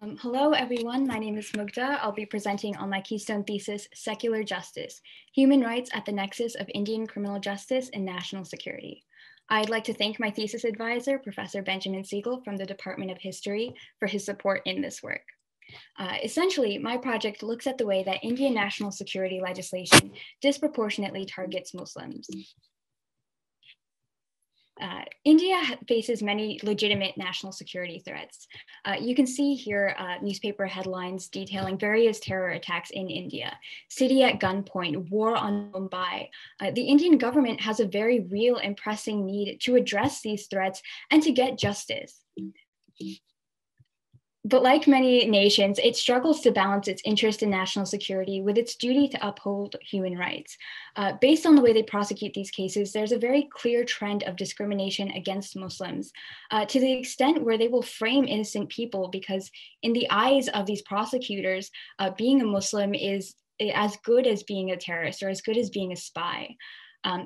Hello, everyone. My name is Mugdha. I'll be presenting on my Keystone thesis, Secular Justice, Human Rights at the Nexus of Indian Criminal Justice and National Security. I'd like to thank my thesis advisor, Professor Benjamin Siegel from the Department of History, for his support in this work. Essentially, my project looks at the way that Indian national security legislation disproportionately targets Muslims. India faces many legitimate national security threats. You can see here newspaper headlines detailing various terror attacks in India, city at gunpoint, war on Mumbai. The Indian government has a very real and pressing need to address these threats and to get justice. But like many nations, it struggles to balance its interest in national security with its duty to uphold human rights. Based on the way they prosecute these cases, there's a very clear trend of discrimination against Muslims to the extent where they will frame innocent people because in the eyes of these prosecutors, being a Muslim is as good as being a terrorist or as good as being a spy.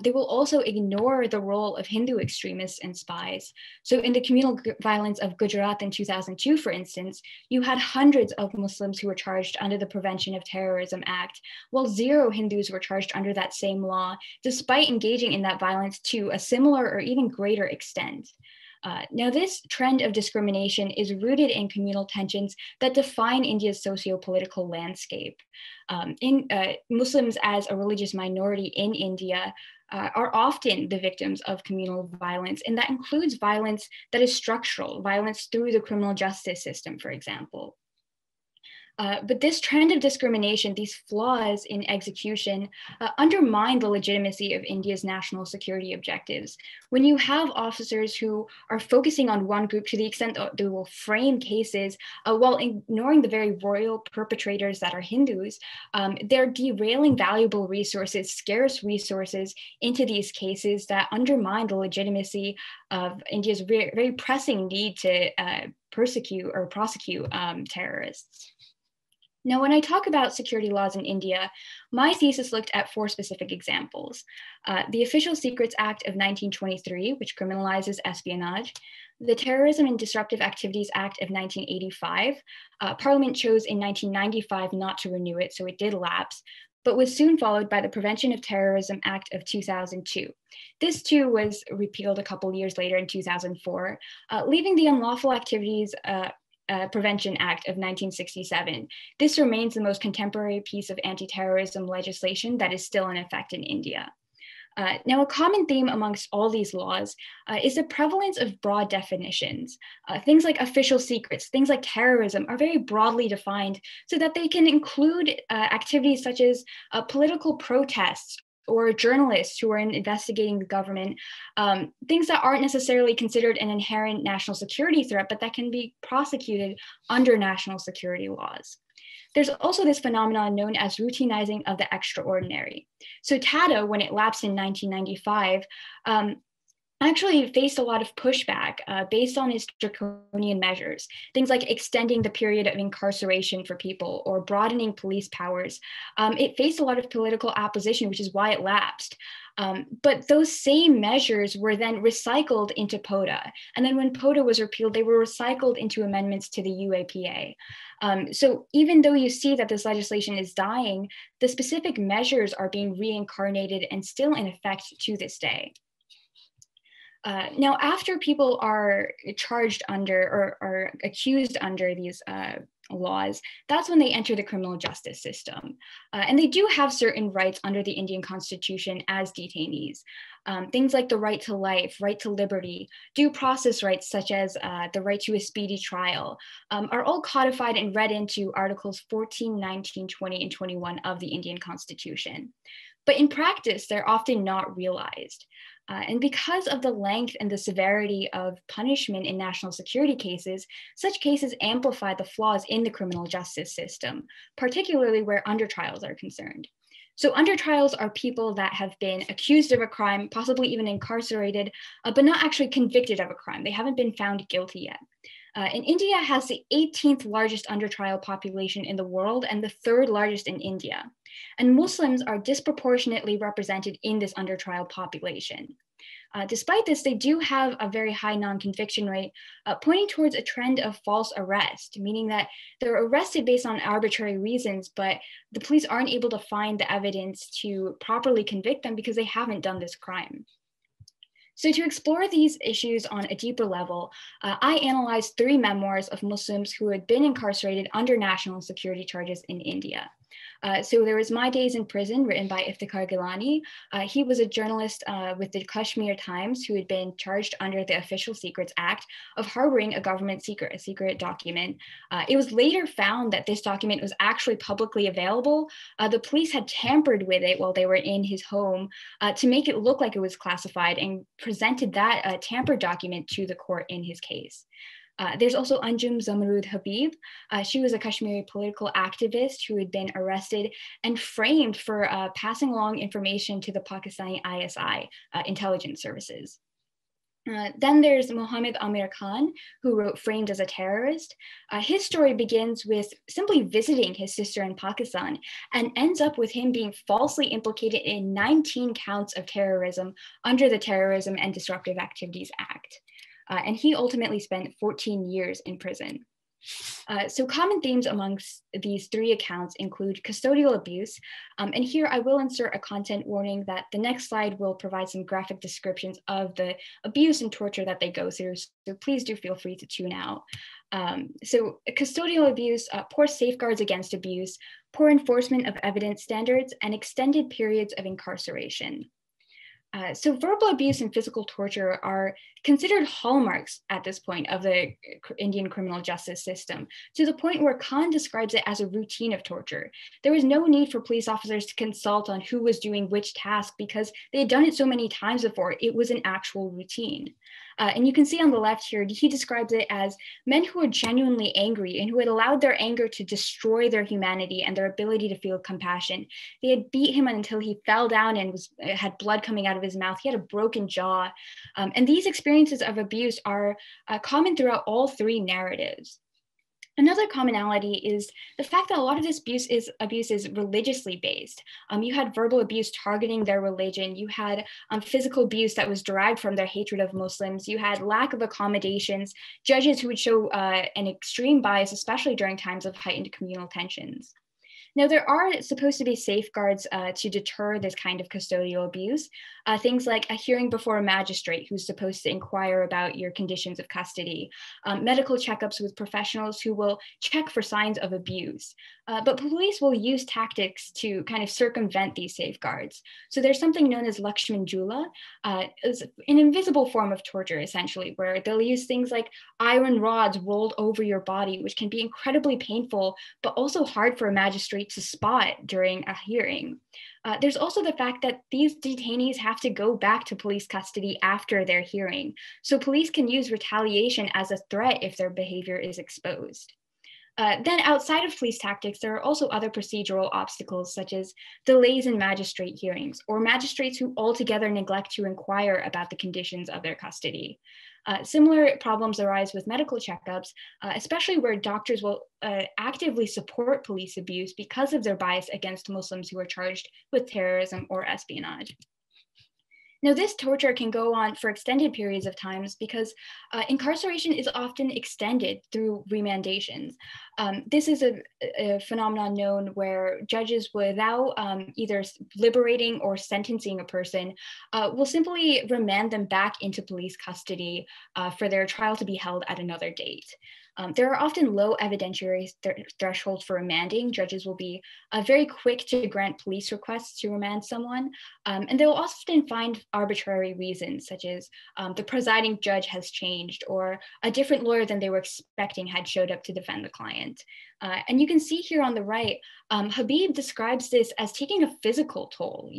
They will also ignore the role of Hindu extremists and spies. So in the communal violence of Gujarat in 2002, for instance, you had hundreds of Muslims who were charged under the Prevention of Terrorism Act, while 0 Hindus were charged under that same law, despite engaging in that violence to a similar or even greater extent. Now, this trend of discrimination is rooted in communal tensions that define India's socio-political landscape. Muslims as a religious minority in India are often the victims of communal violence, and that includes violence that is structural, violence through the criminal justice system, for example. But this trend of discrimination, these flaws in execution, undermine the legitimacy of India's national security objectives. When you have officers who are focusing on one group to the extent that they will frame cases while ignoring the very royal perpetrators that are Hindus, they're derailing valuable resources, scarce resources into these cases that undermine the legitimacy of India's very pressing need to persecute or prosecute terrorists. Now, when I talk about security laws in India, my thesis looked at 4 specific examples. The Official Secrets Act of 1923, which criminalizes espionage, the Terrorism and Disruptive Activities Act of 1985. Parliament chose in 1995 not to renew it, so it did lapse, but was soon followed by the Prevention of Terrorism Act of 2002. This too was repealed a couple years later in 2004, leaving the Unlawful Activities Prevention Act of 1967. This remains the most contemporary piece of anti-terrorism legislation that is still in effect in India. Now, a common theme amongst all these laws is the prevalence of broad definitions. Things like official secrets, things like terrorism are very broadly defined so that they can include activities such as political protests or journalists who are investigating the government, things that aren't necessarily considered an inherent national security threat, but that can be prosecuted under national security laws. There's also this phenomenon known as routinizing of the extraordinary. So TADA, when it lapsed in 1995, actually faced a lot of pushback based on its draconian measures, things like extending the period of incarceration for people or broadening police powers. It faced a lot of political opposition, which is why it lapsed. But those same measures were then recycled into POTA. And then when POTA was repealed, they were recycled into amendments to the UAPA. So even though you see that this legislation is dying, the specific measures are being reincarnated and still in effect to this day. Now, after people are charged under or accused under these laws, that's when they enter the criminal justice system. And they do have certain rights under the Indian Constitution as detainees. Things like the right to life, right to liberty, due process rights such as the right to a speedy trial are all codified and read into Articles 14, 19, 20, and 21 of the Indian Constitution. But in practice, they're often not realized. And because of the length and the severity of punishment in national security cases, such cases amplify the flaws in the criminal justice system, particularly where undertrials are concerned. So undertrials are people that have been accused of a crime, possibly even incarcerated, but not actually convicted of a crime. They haven't been found guilty yet. And India has the 18th largest undertrial population in the world and the 3rd largest in India. And Muslims are disproportionately represented in this undertrial population. Despite this, they do have a very high non-conviction rate, pointing towards a trend of false arrest, meaning that they're arrested based on arbitrary reasons, but the police aren't able to find the evidence to properly convict them because they haven't done this crime. So to explore these issues on a deeper level, I analyzed 3 memoirs of Muslims who had been incarcerated under national security charges in India. So there was My Days in Prison, written by Iftikhar Gilani. He was a journalist with the Kashmir Times who had been charged under the Official Secrets Act of harboring a government secret, a secret document. It was later found that this document was actually publicly available. The police had tampered with it while they were in his home to make it look like it was classified and presented that tampered document to the court in his case. There's also Anjum Zamarud Habib. She was a Kashmiri political activist who had been arrested and framed for passing along information to the Pakistani ISI intelligence services. Then there's Mohammed Amir Khan, who wrote Framed as a Terrorist. His story begins with simply visiting his sister in Pakistan and ends up with him being falsely implicated in 19 counts of terrorism under the Terrorism and Disruptive Activities Act. And he ultimately spent 14 years in prison. So common themes amongst these 3 accounts include custodial abuse. And here I will insert a content warning that the next slide will provide some graphic descriptions of the abuse and torture that they go through. So please do feel free to tune out. So custodial abuse, poor safeguards against abuse, poor enforcement of evidence standards, and extended periods of incarceration. So verbal abuse and physical torture are considered hallmarks at this point of the Indian criminal justice system, to the point where Khan describes it as a routine of torture. There was no need for police officers to consult on who was doing which task because they had done it so many times before. It was an actual routine. And you can see on the left here, he describes it as men who were genuinely angry and who had allowed their anger to destroy their humanity and their ability to feel compassion. They had beat him until he fell down and had blood coming out of his mouth. He had a broken jaw. And these experiences of abuse are common throughout all 3 narratives. Another commonality is the fact that a lot of this abuse is religiously based. You had verbal abuse targeting their religion. You had physical abuse that was derived from their hatred of Muslims. You had lack of accommodations, judges who would show an extreme bias, especially during times of heightened communal tensions. Now, there are supposed to be safeguards to deter this kind of custodial abuse, things like a hearing before a magistrate who's supposed to inquire about your conditions of custody, medical checkups with professionals who will check for signs of abuse. But police will use tactics to kind of circumvent these safeguards. So there's something known as Lakshman Jula, is an invisible form of torture, essentially, where they'll use things like iron rods rolled over your body, which can be incredibly painful, but also hard for a magistrate to spot during a hearing. There's also the fact that these detainees have to go back to police custody after their hearing. So police can use retaliation as a threat if their behavior is exposed. Then outside of police tactics, there are also other procedural obstacles, such as delays in magistrate hearings, or magistrates who altogether neglect to inquire about the conditions of their custody. Similar problems arise with medical checkups, especially where doctors will actively support police abuse because of their bias against Muslims who are charged with terrorism or espionage. Now, this torture can go on for extended periods of times because incarceration is often extended through remandations. This is a phenomenon known where judges, without either liberating or sentencing a person, will simply remand them back into police custody for their trial to be held at another date. There are often low evidentiary thresholds for remanding. Judges will be very quick to grant police requests to remand someone, and they'll often find arbitrary reasons, such as the presiding judge has changed, or a different lawyer than they were expecting had showed up to defend the client. And you can see here on the right, Habib describes this as taking a physical toll.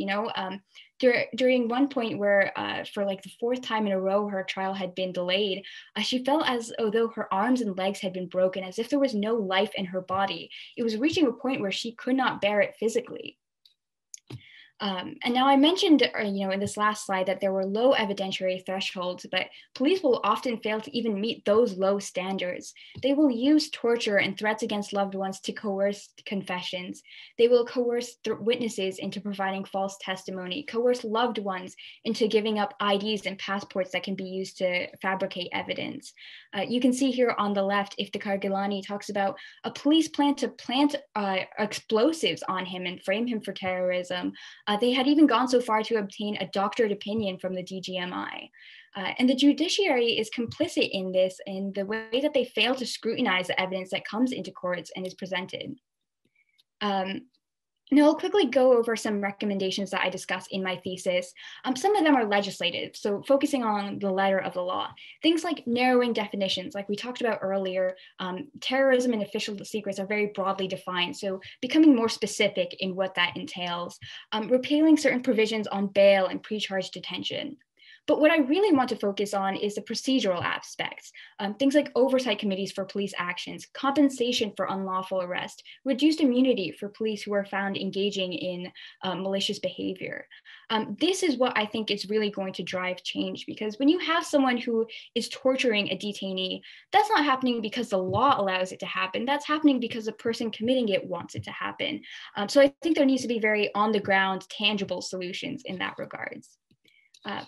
During one point where for like the 4th time in a row her trial had been delayed, she felt as though her arms and legs had been broken, as if there was no life in her body. It was reaching a point where she could not bear it physically. And now I mentioned, in this last slide that there were low evidentiary thresholds, but police will often fail to even meet those low standards. They will use torture and threats against loved ones to coerce confessions. They will coerce witnesses into providing false testimony, coerce loved ones into giving up IDs and passports that can be used to fabricate evidence. You can see here on the left, Iftikhar Gilani talks about a police plan to plant explosives on him and frame him for terrorism. They had even gone so far to obtain a doctored opinion from the DGMI. And the judiciary is complicit in this in the way that they fail to scrutinize the evidence that comes into courts and is presented. Now, I'll quickly go over some recommendations that I discussed in my thesis. Some of them are legislative, so focusing on the letter of the law. Things like narrowing definitions, like we talked about earlier, terrorism and official secrets are very broadly defined, so becoming more specific in what that entails. Repealing certain provisions on bail and pre-charge detention. But what I really want to focus on is the procedural aspects, things like oversight committees for police actions, compensation for unlawful arrest, reduced immunity for police who are found engaging in malicious behavior. This is what I think is really going to drive change, because when you have someone who is torturing a detainee, that's not happening because the law allows it to happen. That's happening because the person committing it wants it to happen. So I think there needs to be very on the ground, tangible solutions in that regards.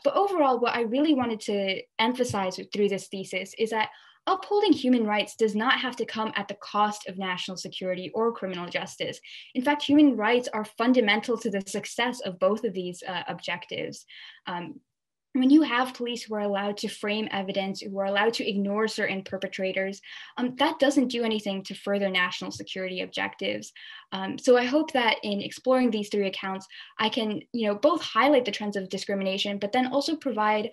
But overall, what I really wanted to emphasize through this thesis is that upholding human rights does not have to come at the cost of national security or criminal justice. In fact, human rights are fundamental to the success of both of these objectives. When you have police who are allowed to frame evidence, who are allowed to ignore certain perpetrators, that doesn't do anything to further national security objectives. So I hope that in exploring these three accounts, I can, both highlight the trends of discrimination, but then also provide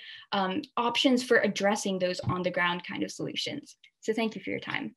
options for addressing those on the ground kind of solutions. So thank you for your time.